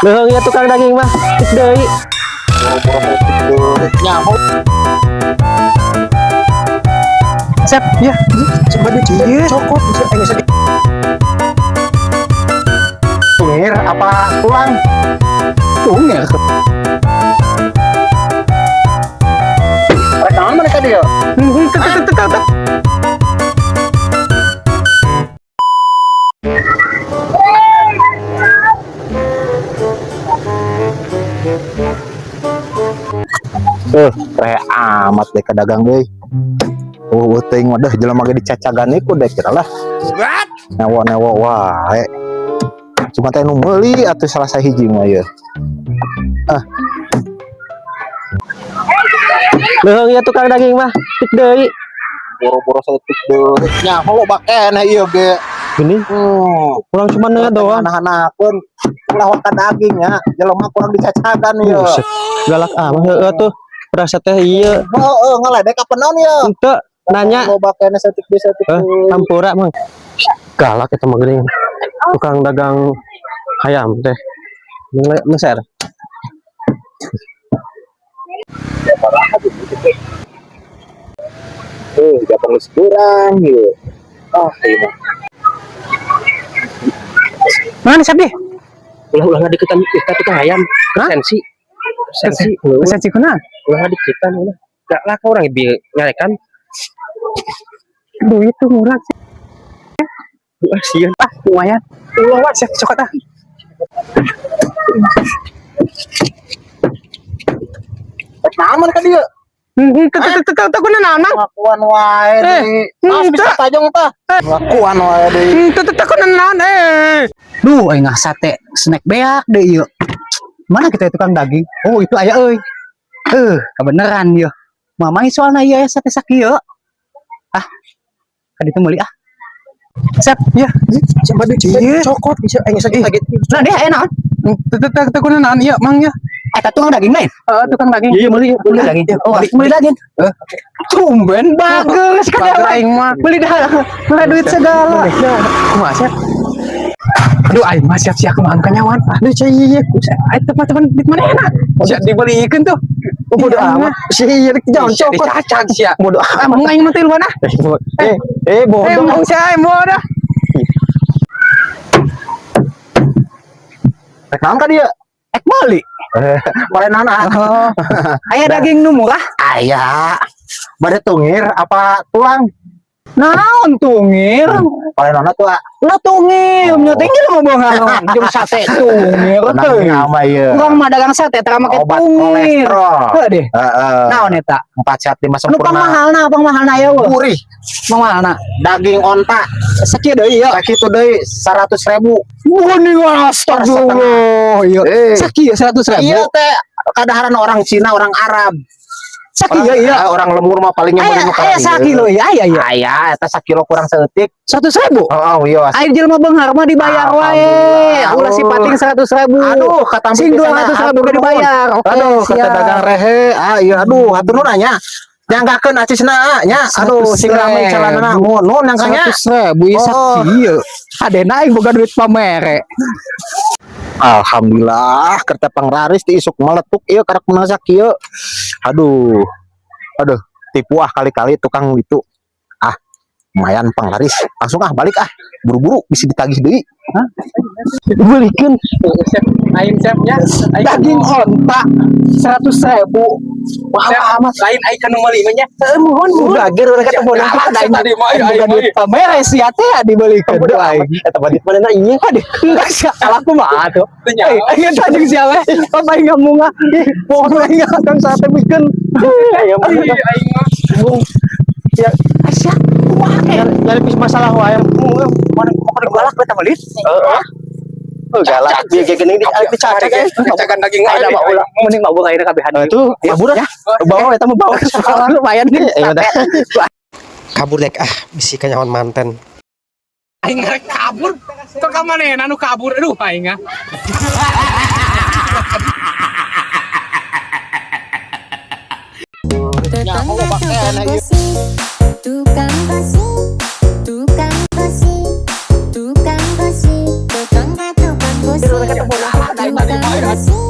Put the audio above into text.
Leuheung ya tukang daging mah. Tik deui. Nyaho. Sep, ya. Coba dia cokot bisa enggak tungir apa tulang? Tungir. Rekan mereka dia. Tetep. Kayak amat deh ke dagang deh. Teuing wadah jelema ge dicacagan iku deh kira lah. Newo-newo wae. Cuma teh nu meuli atuh salah sahiji mah ieu. Leuheung ya tukang daging mah. Tik deui. Boro-boro saeutik deui. Nyaho bakena ieu ge. Gini. Kurang cuma nengah doang. Anak-anakkeun lawat ka daging ya. Jelema kurang dicacagan ieu. Buset. Galak amat heueuh tuh. Rasa teh ieu. Heeh, ngaledek ka penon ieu. Henteu nanya. Loba kena saeutik deui saeutik deui. Hampura mang. Galak eta mah geuning. Tukang dagang ayam teh. Meser. Gampang geus kurang ieu. Ieu mah. Mana sabi? Ulah deketan kita tukang ayam. Sensi. Sensi kunaon? Ulah deketan ulah. Gak lah orang ieu ngarekan. Duit tuh murah sih. Sieun Lumayan. ulah wa Cokot ah. Naon ka dieu? Teu kunaon mang? Lakuan wae deui. Bisa tajong tah. Lakuan wae deui. Teu kunaon Duh, aing sate snack beak deh ieu. Mana kita tukang daging? Oh, itu aya euy. Kebeneran ieu. Mamai soalna ieu sate sakieu. Kan itu meuli ah. Sep, ya. Coba dia cokot bisa enggak sakit sakit. Nah, dia aya naon? Teu kunaon ieu mang ya. Eta tukang daging lain. Tukang daging. Iya, meuli daging. Oh, meuli daging. Tumben bagus kan aing mah. Beli dah. Beli duit segala. Kumaha Sep? Aduh aing mah siap-siap kumaha kanyawan. Aduh cai ieu. Aing teman-teman di mana enak. Siap dibeliikeun tuh. Bodoh amat. Si ieu jangan cokot. Dicacag sia. Bodoh amat. Mun aing mah teh luana. Bodoh. Mau cai bodoh. Rek naon ka dieu? Ek meuli. Marenana. Aya daging nu murah. Aya. Bade tungir apa tulang? Naon tungir? Marenana tuh Lah tungir, nya tinggi mah beungan jeung sate tungir teh. Nama ieu. Urang mah dagang sate tara make Obat tungir. kolesterol. Deh. Naon eta? 4 sehat 5 Nu sempurna. pangmahalna aya we. Gurih. Pangmahalna. Daging onta. Sakieu deui ya. Sakitu deui 100.000. Geuning astagfirullah. Ieu. Sakieu 100.000. Iya teh kadaharan orang Cina, orang Arab. Sakieu iya. Orang lemur mah palingnya Aya 1 kilo ya, aya ya. Aya eta 1 kilo kurang saeutik. 100.000. Oh iya. Air jelema beunghar mah dibayar wae. Ulah si pating 100.000. Aduh, kata sing 200.000 ge dibayar. Oke, aduh, kata dagang rehe. Iya aduh, hatur nuhun nya. Nyanggakeun acisna nya. Aduh, sing rame calanana. Nuhun nyangkanya. 100.000 ieu sakieu. Adena aing boga duit pamere. Alhamdulillah, kereta panglaris ti isuk meletuk ieu karak menasak ieu. Aduh. Tipu kali-kali tukang itu. Lumayan panglaris. Langsung balik buru-buru bisa ditagih deui. Belikan aing Sepnya Daging onta 100.000. wah amat lain aing kan meuli nya Mohon gager urang kata bodoh kita tadi mah boga duit pamere sia teh dibelikeun bodoh aing eta badit mana ieu Aduh, enggak salah aku mah atuh. Aing tajeng sia we. Apa aing ngomong pohon aing akan sate bikin. aing mah Ya, Asya, kumaha ge? nyari masalah wae Mana galak beta meuli. galak dia kayak gini dicacak cacakan daging Aing mah ulah mending mabuk ayeuna kabehan. itu kabur ya bawa eta mah bawa Lumayan nih. kabur dek bisi kanyawan manten Aing rek kabur. Kok ka manehna nu kabur? Aduh aing Tetangga tukang gosip, tukang gosip, tukang gosip, tukang gosip, tetangga tukang gosip, tukang Tukang basi